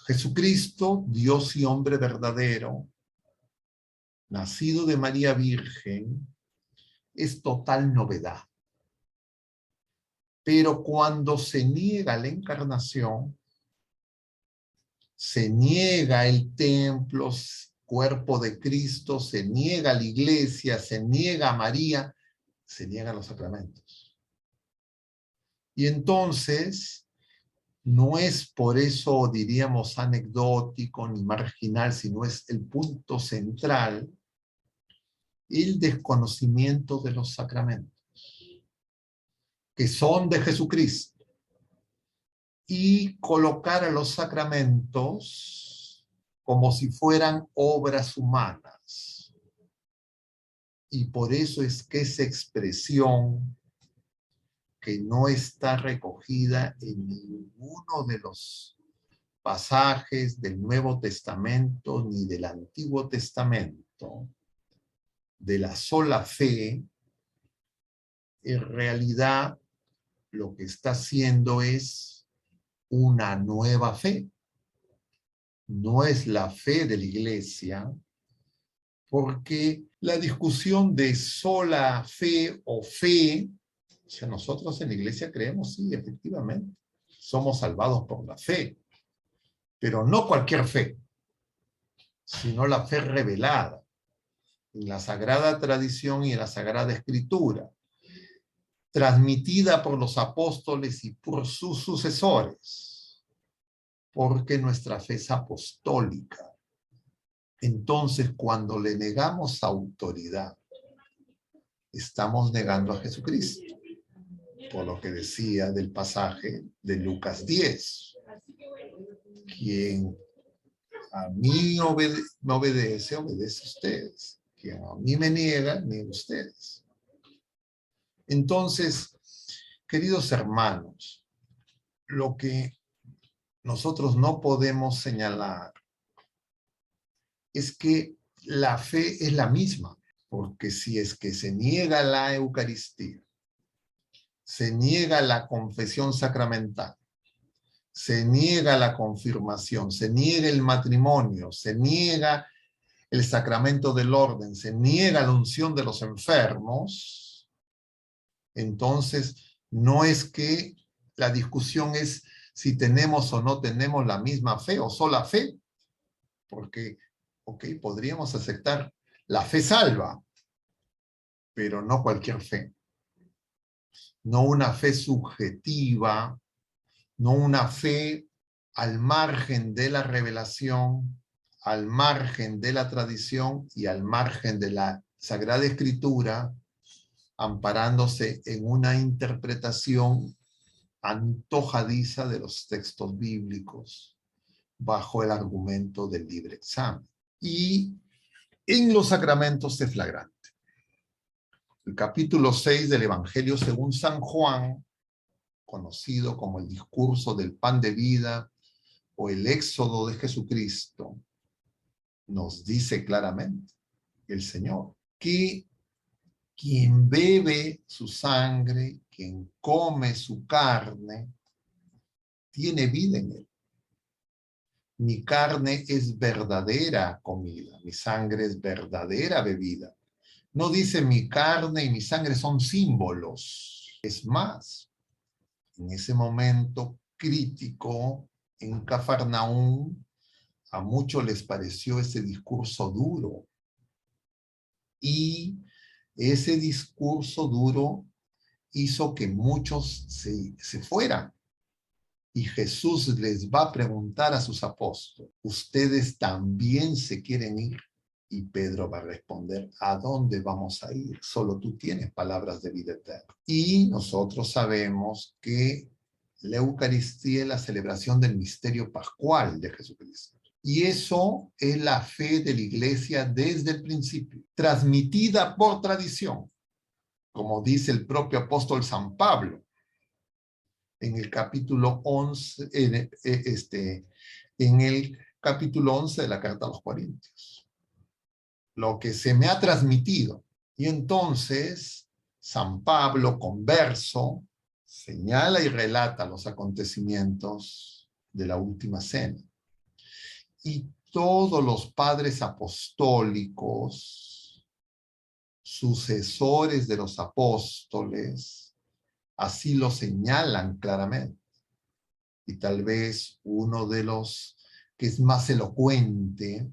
Jesucristo, Dios y hombre verdadero, nacido de María Virgen, es total novedad. Pero cuando se niega la encarnación, se niega el templo, cuerpo de Cristo, se niega la iglesia, se niega a María, se niegan los sacramentos. Y entonces, no es por eso, diríamos, anecdótico ni marginal, sino es el punto central, el desconocimiento de los sacramentos, que son de Jesucristo, y colocar a los sacramentos como si fueran obras humanas. Y por eso es que esa expresión, que no está recogida en ninguno de los pasajes del Nuevo Testamento ni del Antiguo Testamento, de la sola fe, en realidad lo que está haciendo es una nueva fe. No es la fe de la iglesia, porque la discusión de sola fe o fe, o sea, nosotros en la iglesia creemos, sí, efectivamente, somos salvados por la fe, pero no cualquier fe, sino la fe revelada en la Sagrada Tradición y en la Sagrada Escritura, transmitida por los apóstoles y por sus sucesores, porque nuestra fe es apostólica. Entonces, cuando le negamos autoridad, estamos negando a Jesucristo, por lo que decía del pasaje de Lucas 10. Quien a mí me obedece, obedece a ustedes. Quien a mí me niega, niega a ustedes. Entonces, queridos hermanos, lo que nosotros no podemos señalar es que la fe es la misma, porque si es que se niega la Eucaristía, se niega la confesión sacramental, se niega la confirmación, se niega el matrimonio, se niega el sacramento del orden, se niega la unción de los enfermos, entonces no es que la discusión es si tenemos o no tenemos la misma fe o sola fe, porque, podríamos aceptar la fe salva, pero no cualquier fe. No una fe subjetiva, no una fe al margen de la revelación, al margen de la tradición y al margen de la Sagrada Escritura, amparándose en una interpretación antojadiza de los textos bíblicos, bajo el argumento del libre examen. Y en los sacramentos es flagrante. El capítulo 6 del Evangelio según San Juan, conocido como el discurso del pan de vida o el éxodo de Jesucristo, nos dice claramente el Señor que quien bebe su sangre, quien come su carne, tiene vida en él. Mi carne es verdadera comida, mi sangre es verdadera bebida. No dice mi carne y mi sangre son símbolos. Es más, en ese momento crítico en Cafarnaúm, a muchos les pareció ese discurso duro. Y ese discurso duro hizo que muchos se fueran. Y Jesús les va a preguntar a sus apóstoles, ¿ustedes también se quieren ir? Y Pedro va a responder, ¿a dónde vamos a ir? Solo tú tienes palabras de vida eterna. Y nosotros sabemos que la Eucaristía es la celebración del misterio pascual de Jesucristo. Y eso es la fe de la Iglesia desde el principio, transmitida por tradición, como dice el propio apóstol San Pablo en el capítulo 11, en el capítulo 11 de la Carta a los Corintios. Lo que se me ha transmitido. Y entonces, San Pablo, converso, señala y relata los acontecimientos de la última cena. Y todos los padres apostólicos, sucesores de los apóstoles, así lo señalan claramente. Y tal vez uno de los que es más elocuente,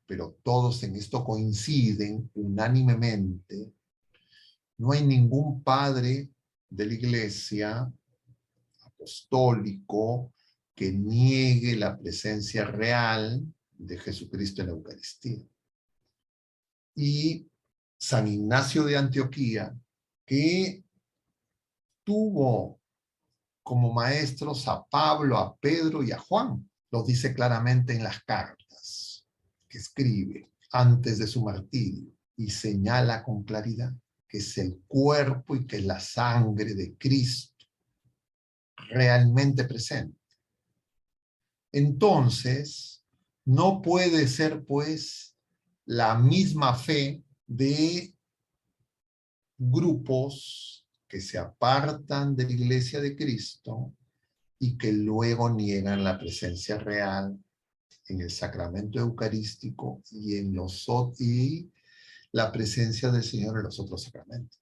pero todos en esto coinciden unánimemente, no hay ningún padre de la iglesia apostólico que niegue la presencia real de Jesucristo en la Eucaristía. Y San Ignacio de Antioquía, que tuvo como maestros a Pablo, a Pedro y a Juan, lo dice claramente en las cartas que escribe antes de su martirio y señala con claridad que es el cuerpo y que es la sangre de Cristo realmente presente. Entonces, no puede ser pues la misma fe de grupos que se apartan de la Iglesia de Cristo y que luego niegan la presencia real en el sacramento eucarístico y la presencia del Señor en los otros sacramentos.